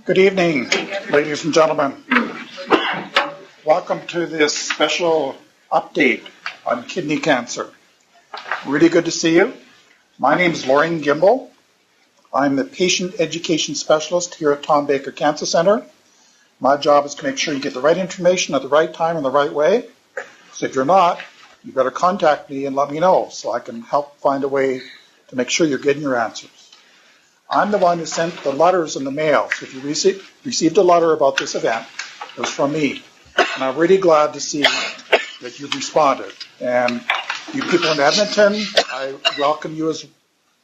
Good evening, ladies and gentlemen. Welcome to this special update on kidney cancer. Really good to see you. My name is Lauren Gimbel. I'm the Patient Education Specialist here at Tom Baker Cancer Center. My job is to make sure you get the right information at the right time in the right way. So if you're not, you better contact me and let me know so I can help find a way to make sure you're getting your answers. I'm the one who sent the letters in the mail. So if you received a letter about this event, it was from me. And I'm really glad to see that you've responded. And you people in Edmonton, I welcome you as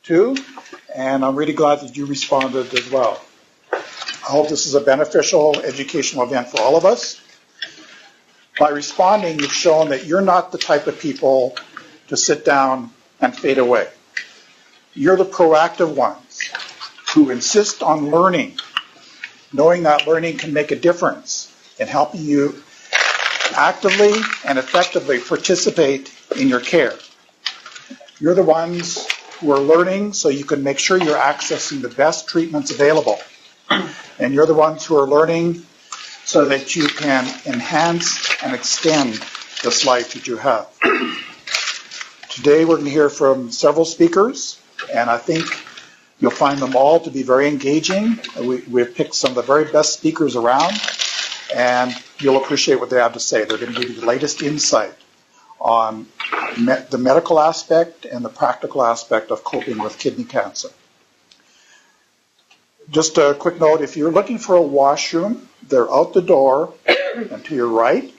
too. And I'm really glad that you responded as well. I hope this is a beneficial educational event for all of us. By responding, you've shown that you're not the type of people to sit down and fade away. You're the proactive ones who insist on learning, knowing that learning can make a difference in helping you actively and effectively participate in your care. You're the ones who are learning so you can make sure you're accessing the best treatments available. And you're the ones who are learning so that you can enhance and extend this life that you have. Today we're going to hear from several speakers, and I think you'll find them all to be very engaging. We've picked some of the very best speakers around, and you'll appreciate what they have to say. They're going to give you the latest insight on the medical aspect and the practical aspect of coping with kidney cancer. Just a quick note, if you're looking for a washroom, they're out the door and to your right.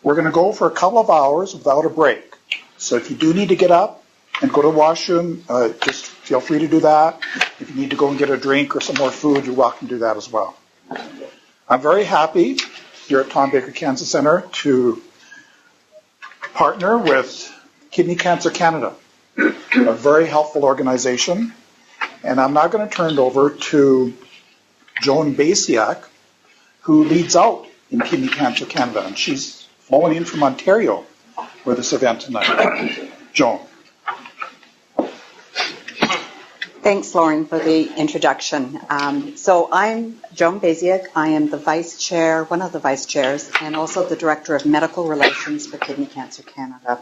We're going to go for a couple of hours without a break. So if you do need to get up and go to the washroom, just feel free to do that. If you need to go and get a drink or some more food, you're welcome to do that as well. I'm very happy here at Tom Baker Cancer Center to partner with Kidney Cancer Canada, a very helpful organization. And I'm now going to turn it over to Joan Basiak, who leads out in Kidney Cancer Canada. And she's flown in from Ontario for this event tonight. Joan. Thanks, Lauren, for the introduction. So I'm Joan Basiak. I am the vice chair, one of the vice chairs, and also the director of medical relations for Kidney Cancer Canada.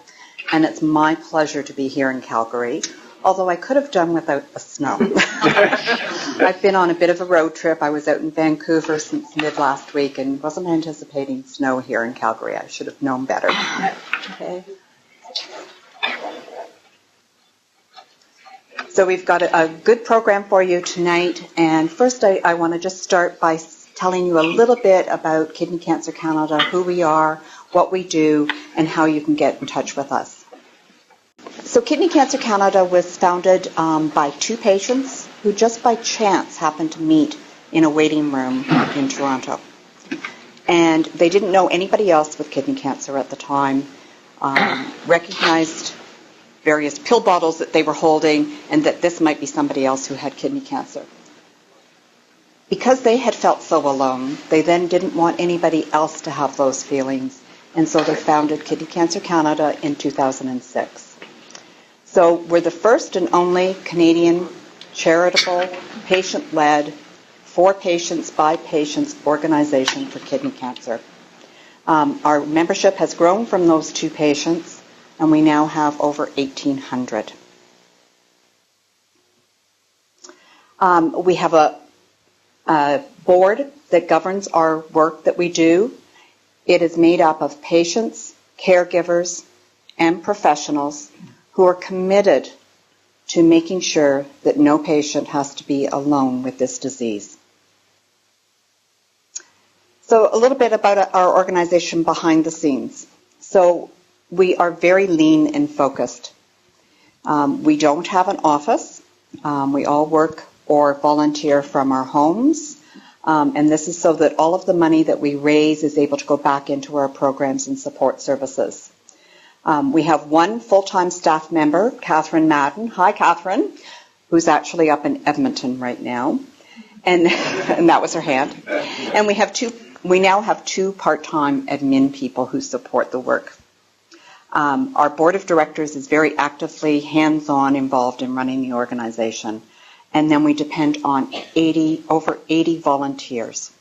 And it's my pleasure to be here in Calgary, although I could have done without the snow. I've been on a bit of a road trip. I was out in Vancouver since mid last week and wasn't anticipating snow here in Calgary. I should have known better. Okay. So we've got a good program for you tonight. And first I want to just start by telling you a little bit about Kidney Cancer Canada, who we are, what we do, and how you can get in touch with us. So Kidney Cancer Canada was founded by two patients who just by chance happened to meet in a waiting room in Toronto. And they didn't know anybody else with kidney cancer at the time, recognized various pill bottles that they were holding and that this might be somebody else who had kidney cancer. Because they had felt so alone, they then didn't want anybody else to have those feelings, and so they founded Kidney Cancer Canada in 2006. So we're the first and only Canadian charitable, patient-led, for patients, by patients organization for kidney cancer. Our membership has grown from those two patients, and we now have over 1,800. We have a board that governs our work that we do. It is made up of patients, caregivers, and professionals who are committed to making sure that no patient has to be alone with this disease. So a little bit about our organization behind the scenes. So we are very lean and focused. We don't have an office. We all work or volunteer from our homes. And this is so that all of the money that we raise is able to go back into our programs and support services. We have one full-time staff member, Catherine Madden. Hi, Catherine, who's actually up in Edmonton right now. And, and that was her hand. And we now have two part-time admin people who support the work. Our board of directors is very actively hands-on involved in running the organization. and then we depend on over 80 volunteers.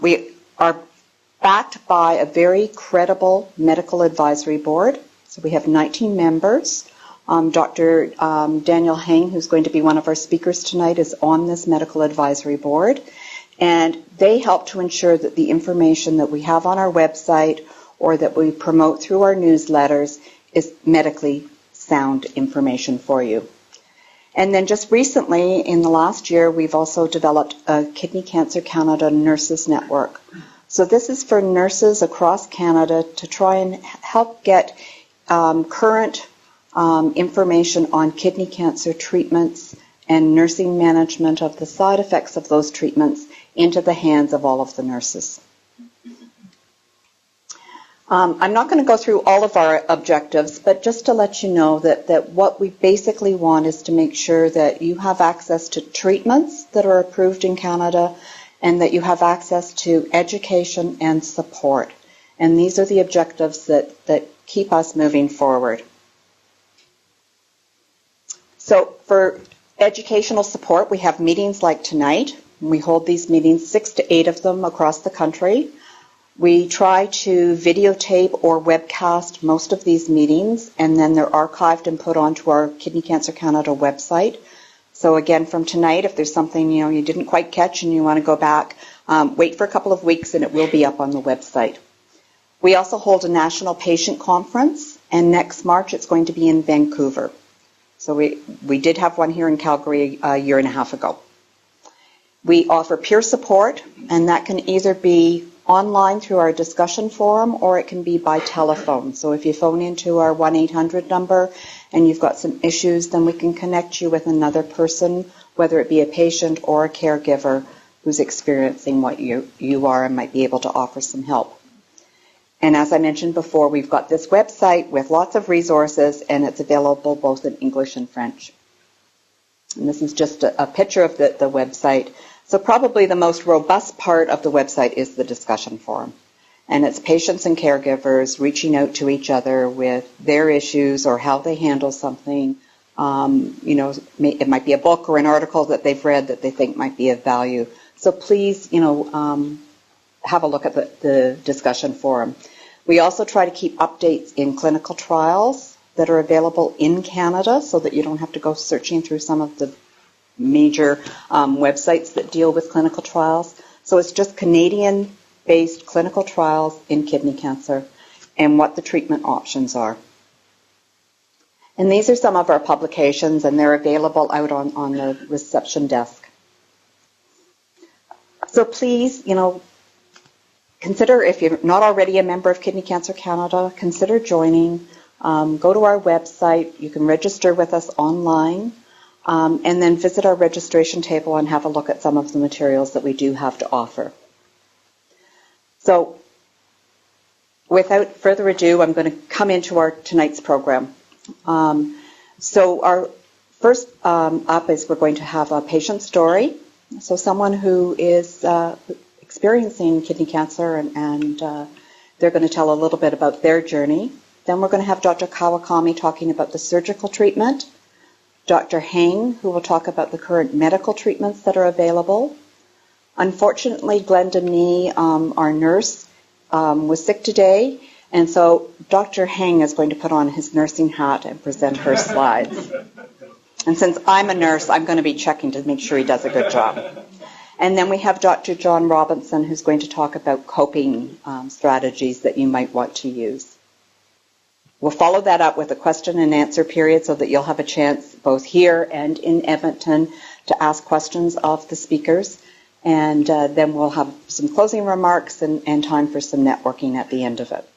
We are backed by a very credible medical advisory board. So we have 19 members. Dr. Daniel Heng, who's going to be one of our speakers tonight, is on this medical advisory board. And they help to ensure that the information that we have on our website or that we promote through our newsletters is medically sound information for you. And then just recently, in the last year, we've also developed a Kidney Cancer Canada Nurses Network. So this is for nurses across Canada to try and help get current information on kidney cancer treatments and nursing management of the side effects of those treatments into the hands of all of the nurses. I'm not going to go through all of our objectives, but just to let you know that what we basically want is to make sure that you have access to treatments that are approved in Canada and that you have access to education and support. And these are the objectives that keep us moving forward. So for educational support, we have meetings like tonight. We hold these meetings, 6 to 8 of them across the country. We try to videotape or webcast most of these meetings, and then they're archived and put onto our Kidney Cancer Canada website. So again, from tonight, if there's something you didn't quite catch and you want to go back, wait for a couple of weeks and it will be up on the website. We also hold a national patient conference, and next March it's going to be in Vancouver. So we did have one here in Calgary a year and a half ago. We offer peer support, and that can either be online through our discussion forum or it can be by telephone. So if you phone into our 1-800 number and you've got some issues, then we can connect you with another person, whether it be a patient or a caregiver who's experiencing what you are and might be able to offer some help. And as I mentioned before, we've got this website with lots of resources, and it's available both in English and French. And this is just a picture of the website. So probably the most robust part of the website is the discussion forum. And it's patients and caregivers reaching out to each other with their issues or how they handle something. It might be a book or an article that they've read that they think might be of value. So please, have a look at the discussion forum. We also try to keep updates in clinical trials that are available in Canada so that you don't have to go searching through some of the major websites that deal with clinical trials. So it's just Canadian-based clinical trials in kidney cancer and what the treatment options are. And these are some of our publications, and they're available out on the reception desk. So please, consider, if you're not already a member of Kidney Cancer Canada, consider joining. Go to our website. You can register with us online. And then visit our registration table and have a look at some of the materials that we do have to offer. So without further ado, I'm going to come into our tonight's program. So our first up is we're going to have a patient story. So someone who is experiencing kidney cancer, and they're going to tell a little bit about their journey. Then we're going to have Dr. Kawakami talking about the surgical treatment. Dr. Heng, who will talk about the current medical treatments that are available. Unfortunately, Glenda Nee, our nurse, was sick today, and so Dr. Heng is going to put on his nursing hat and present her slides. And since I'm a nurse, I'm going to be checking to make sure he does a good job. And then we have Dr. John Robinson, who's going to talk about coping strategies that you might want to use. We'll follow that up with a question and answer period so that you'll have a chance both here and in Edmonton to ask questions of the speakers. And then we'll have some closing remarks and time for some networking at the end of it.